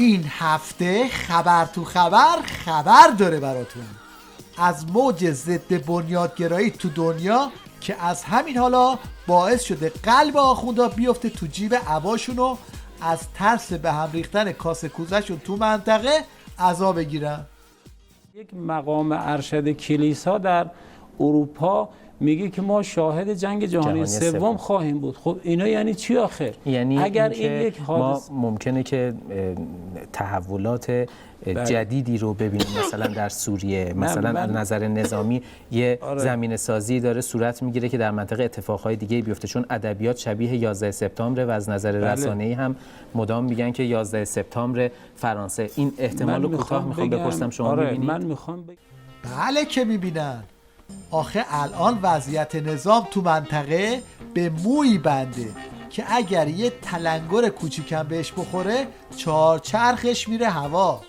این هفته خبر تو خبر داره براتون از موج ضد بنیادگرایی تو دنیا که از همین حالا باعث شده قلب آخوندا بیفته تو جیب عباشون و از ترس به هم ریختن کاسه کوزه‌شون تو منطقه عزا بگیرن. یک مقام ارشد کلیسا در اروپا میگه که ما شاهد جنگ جهانی سوم خواهیم بود. خب اینا یعنی چی آخر؟ یعنی اگر این یک ما ممکنه که تحولات جدیدی رو ببینیم مثلا در سوریه، مثلا از نظر نظامی یه زمین سازی داره صورت میگیره که در منطقه اتفاقهای دیگه بیفته، چون ادبیات شبیه 11 سپتامبر و از نظر رسانه‌ای هم مدام میگن که 11 سپتامبر فرانسه. این احتمال رو کوتاه میخوام بپرسم شما میبینید؟ من میخوام بله که میبینن. آخه الان وضعیت نظام تو منطقه به مویی بنده که اگر یه تلنگر کوچیکم بهش بخوره چارچرخش میره هوا.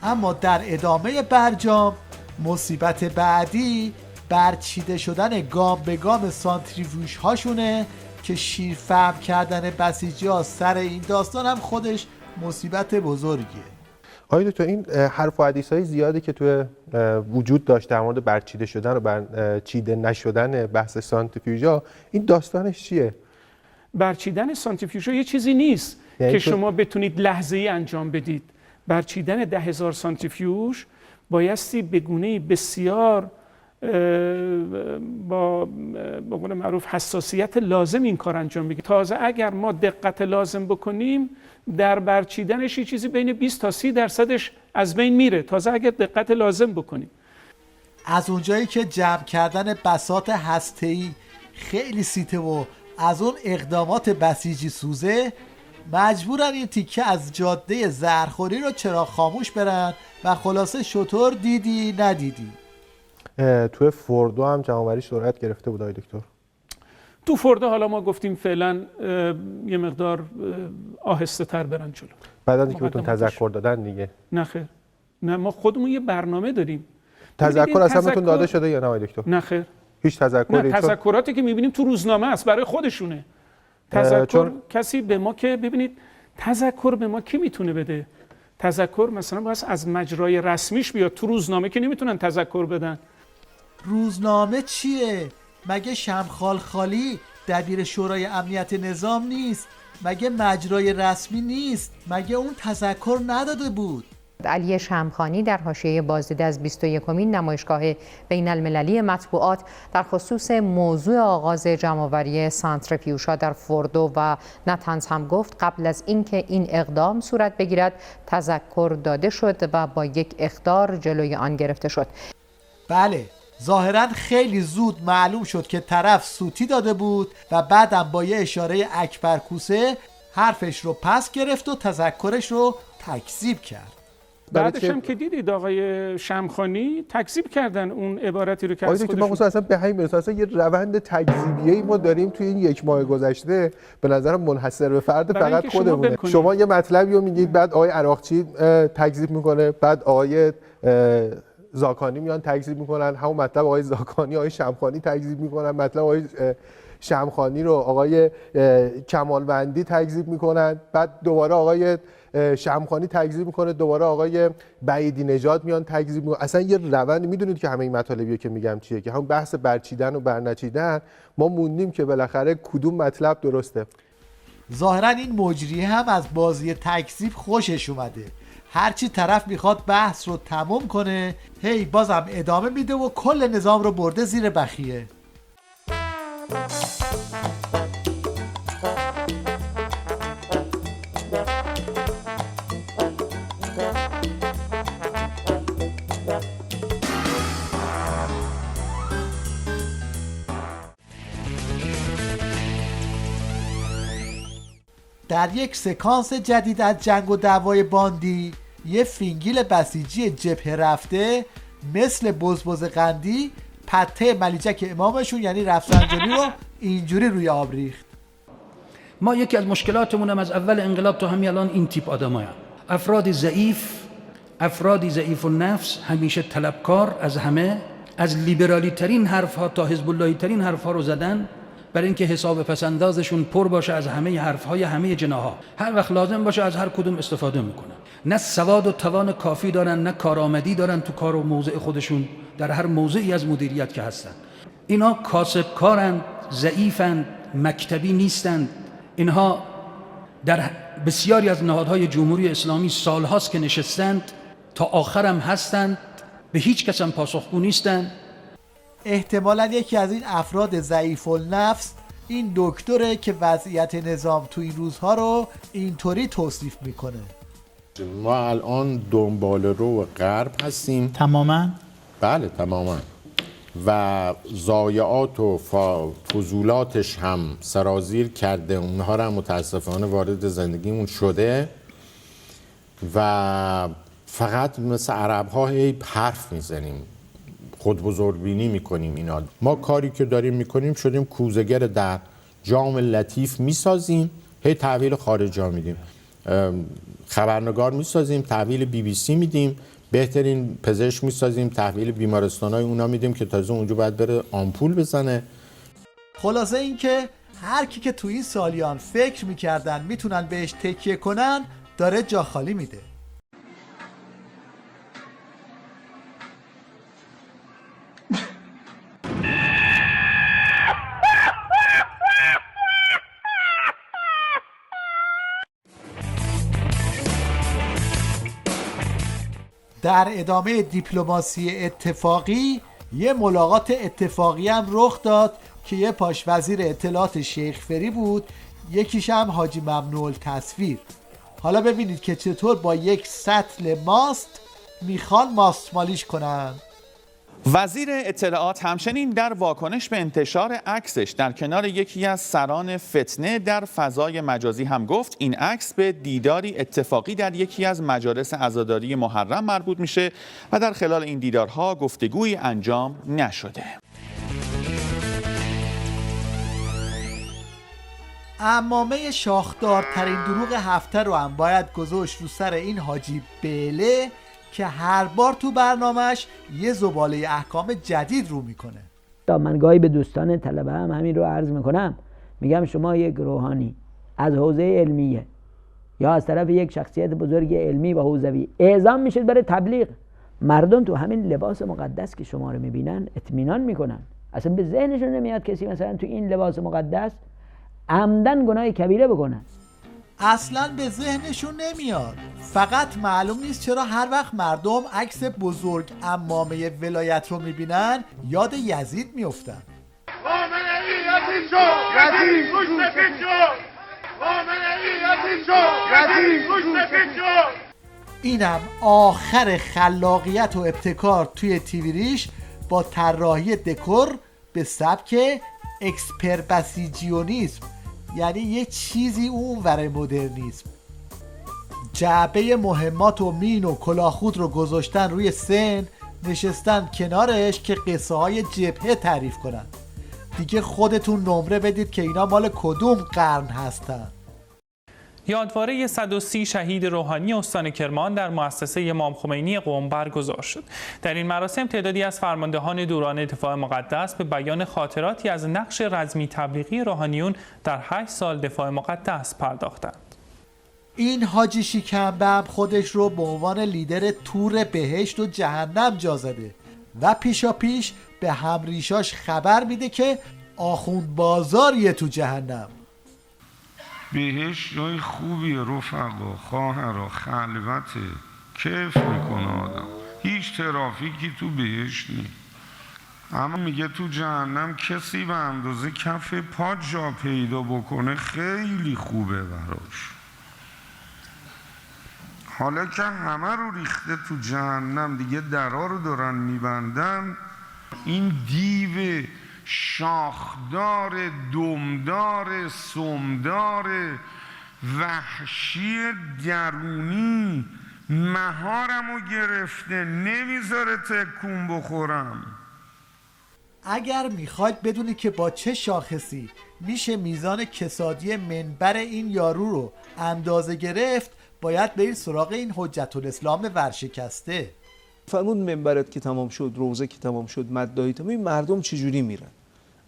اما در ادامه برجام مصیبت بعدی برچیده شدن گام به گام سانتریفیوژ هاشونه که شیرفهم کردن بسیجی ها سر این داستان هم خودش مصیبت بزرگیه. آقای دکتر، این حرف و حدیث های زیادی که توی وجود داشت در مورد برچیده شدن و برچیده نشدن بحث سانتریفیوژ ها، این داستانش چیه؟ برچیدن سانتریفیوژ یه چیزی نیست که شما بتونید لحظه‌ای انجام بدید. برچیدن 10,000 سانتریفیوژ بایستی به گونه‌ای بسیار با قول معروف حساسیت لازم این کار انجام بگیرید. تازه اگر ما دقت لازم بکنیم در برچیدنش یه چیزی بین 20 تا 30% از بین میره، تازه اگر دقت لازم بکنیم. از اونجایی که جمع کردن بساط هسته‌ای خیلی سیته و از اون اقدامات بسیجی سوزه، مجبورن این تیکه از جاده زهرخوری رو چراغ خاموش برن و خلاصه شطور دیدی ندیدی. توی فوردو هم جمع‌آوری سرعت گرفته بود آقای دکتر. تو فوردو حالا ما گفتیم فعلا یه مقدار آهسته تر برن جلو. بعد از اینکه بهتون تذکر دادن دیگه. نه خیر. نه، ما خودمون یه برنامه داریم. تذکر اصلا بهتون داده شده یا نه آقای دکتر؟ نه خیر. هیچ تذکری؟ نه، تذکراتی که می‌بینیم تو روزنامه است برای خودشونه. تذکر کسی به ما که ببینید تذکر به ما کی میتونه بده؟ تذکر مثلا باید از مجرای رسمیش بیاد، تو روزنامه که نمیتونن تذکر بدن. روزنامه چیه؟ مگه شمخال خالی دبیر شورای امنیت نظام نیست؟ مگه مجرای رسمی نیست؟ مگه اون تذکر نداده بود؟ علی شمخانی در حاشیه بازدید از 21مین نمایشگاه بین المللی مطبوعات در خصوص موضوع آغاز جمع‌آوری سانتریفیوژها در فوردو و نتنز هم گفت قبل از اینکه این اقدام صورت بگیرد تذکر داده شد و با یک اخطار جلوی آن گرفته شد. بله، ظاهراً خیلی زود معلوم شد که طرف سوتی داده بود و بعدم با یه اشاره اکبر کوسه حرفش رو پس گرفت و تذکرش رو تکذیب کرد. بعدش هم که دیدید آقای شمخانی تکذیب کردن اون عبارتی رو که از خودشون. ما اصلا به همین میرسه، اصلا یه روند تکذیبیه‌ای ما داریم توی این یک ماه گذشته، به نظرم منحصر به فرد فقط خودمونه. شما یه مطلبی رو میگید، بعد آقای عراقچی تکذیب میکنه، بعد آقای زاکانی میان تکذیب میکنن، همون مطلب آقای زاکانی آقای شمخانی تکذیب میکنن، مطلب آقای شمخانی رو آقای کمالوندی تکذیب میکنن، بعد دوباره آقای شمخانی تکذیب میکنه، دوباره آقای بعیدی نژاد میان تکذیب میکنه. اصلا یه روند. میدونید که همه این مطالبی که میگم چیه، که همون بحث برچیدن و برنچیدن، ما موندیم که بالاخره کدوم مطلب درسته. ظاهرا این مجریه هم از بازی تکذیب خوشش اومده، هرچی طرف میخواد بحث رو تموم کنه هی بازم ادامه میده و کل نظام رو برده زیر بخیه. در یک سکانس جدید از جنگ و دعوای باندی، یه فینگیل بسیجی جبهه رفته مثل بزبز قندی پته ملیجک امامشون یعنی رفسنجانی رو اینجوری روی آب ریخت. ما یکی از مشکلاتمون هم از اول انقلاب تا همین الان این تیپ آدمایم. افرادی ضعیف النفس، همیشه طلبکار از همه، از لیبرالی ترین حرف ها تا حزب اللهی ترین حرف ها رو زدن برای اینکه حساب پسندازشون پر باشه از همه حرف های همه جناها. هر وقت لازم باشه از هر کدوم استفاده میکنن. نه سواد و توان کافی دارن، نه کارآمدی دارن تو کار و موضع خودشون در هر موضعی از مدیریت که هستن. اینا کاسبکارن، ضعیفن، مکتبی نیستن. اینها در بسیاری از نهادهای جمهوری اسلامی سالهاست که نشستند، تا آخرم هستند، به هیچ کس هم پاسخگو نیستند. احتمالاً یکی از این افراد ضعیف النفس این دکتره که وضعیت نظام تو این روزها رو اینطوری توصیف میکنه. ما الان دنبال رو غرب هستیم تماما. بله تماما، و ضایعات و فضولاتش هم سرازیر کرده. اونها رو هم متاسفانه وارد زندگیمون شده و فقط مثل عرب ها حرف میزنیم، خود بزرگبینی میکنیم. اینا ما کاری که داریم میکنیم شدیم کوزه‌گر در جام لطیف میسازیم، هی تحویل خارجی ها میدیم. خبرنگار میسازیم، تحویل BBC میدیم. بهترین پزشک میسازیم، تحویل بیمارستانای اونا میدیم که تازه اونجا باید بره آمپول بزنه. خلاصه این که هر کی که تو این سالیان فکر میکردن میتونن بهش تکیه کنن داره جا خالی میده. در ادامه دیپلماسی اتفاقی یه ملاقات اتفاقی هم رخ داد که یه پاش وزیر اطلاعات شیخ فری بود، یکیش هم حاجی ممنوع التصویر. حالا ببینید که چطور با یک سطل ماست میخوان ماستمالیش کنن. وزیر اطلاعات همچنین در واکنش به انتشار عکسش در کنار یکی از سران فتنه در فضای مجازی هم گفت این عکس به دیداری اتفاقی در یکی از مجالس عزاداری محرم مربوط میشه و در خلال این دیدارها گفتگویی انجام نشده. عمامه شاخدارترین دروغ هفته رو هم باید گذاشت رو سر این حاجی بله که هر بار تو برنامهش یه زباله احکام جدید رو میکنه. من گاهی به دوستان طلبه هم همین رو عرض میکنم، میگم شما یک روحانی از حوزه علمیه یا از طرف یک شخصیت بزرگ علمی و حوزوی اعزام میشید برای تبلیغ. مردم تو همین لباس مقدس که شما رو میبینن اطمینان میکنن، اصلا به ذهنشون نمیاد کسی مثلا تو این لباس مقدس عمدن گناه کبیره بکنن. اصلا به ذهنشون نمیاد. فقط معلوم نیست چرا هر وقت مردم عکس بزرگ عمامه ولایت رو میبینن یاد یزید میافتن. اینم آخر خلاقیت و ابتکار توی تیوی ریش با طراحی دکور به سبک اکسپربسیجیونیسم، یعنی یه چیزی اون ور مدرنیسم. جعبه مهمات و مین و کلاهخود رو گذاشتن روی سن، نشستن کنارش که قصه های جبهه تعریف کنن. دیگه خودتون نمره بدید که اینا مال کدوم قرن هستن. یادواره 130 شهید روحانی استان کرمان در مؤسسه امام خمینی قم برگزار شد. در این مراسم تعدادی از فرماندهان دوران دفاع مقدس به بیان خاطراتی از نقش رزمی تبلیغی روحانیون در 8 سال دفاع مقدس پرداختند. این حاجی شیکنبه هم خودش رو به عنوان لیدر تور بهشت و جهنم جا زده و پیشا پیش به همریشاش خبر میده که آخوند بازاریه تو جهنم. بهشت جای خوبیه رفقا، خواهرا، خلوته، کیف میکنه آدم، هیچ ترافیکی تو بهشت نیست. اما میگه تو جهنم کسی به اندازه کف پا جا پیدا بکنه خیلی خوبه براش. حالا که همه رو ریخته تو جهنم، دیگه درها رو دارن میبندن، این دیو شاخدار، دمدار، سمدار، وحشی درونی مهارمو گرفته، نمیذاره تکون بخورم. اگر میخواید بدونید که با چه شاخصی میشه میزان کسادی منبر این یارو رو اندازه گرفت، باید برید سراغ این حجت الاسلام ورشکسته. فرمود منبرت که تمام شد، روزه که تمام شد، مداحی تمام، این مردم چجوری میرن؟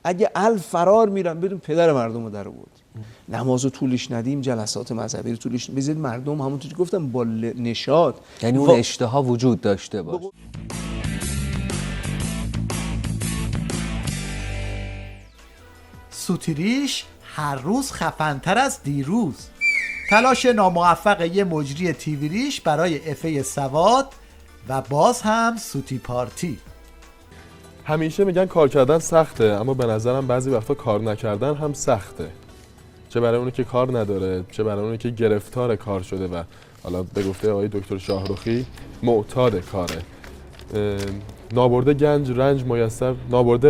اگه فرار میرن بدون پدر مردم رو در آورد. نمازو طولش ندیم، جلسات مذهبی رو طولش بذارید، مردم همونطوری که گفتم با نشاط، یعنی اون اشتها وجود داشته باشه. سوتیریش هر روز خفن‌تر از دیروز. تلاش ناموفق یه مجری تیویریش برای افه سواد و باز هم سوتی پارتی. همیشه میگن کار کردن سخته، اما به نظرم بعضی وقتا کار نکردن هم سخته، چه برای اونی که کار نداره، چه برای اونی که گرفتار کار شده و حالا به گفته آقای دکتر شاهرخی معتاد کاره. نابرده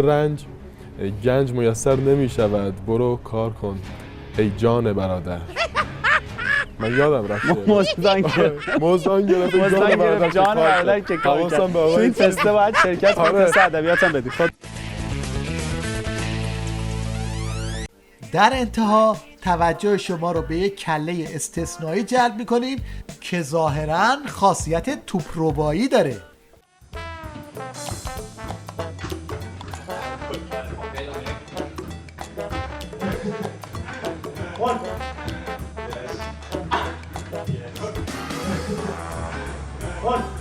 رنج گنج میسر نمی شود، برو کار کن ای جان برادر. من یادم رفت موزان گرفت جان برادر که کار کرد. تو این فسته باید شرکت کنی، فست ادبیات هم بدی. در انتها توجه شما رو به یک کله استثنایی جلب می‌کنیم که ظاهراً خاصیت توپ‌ربایی داره. One.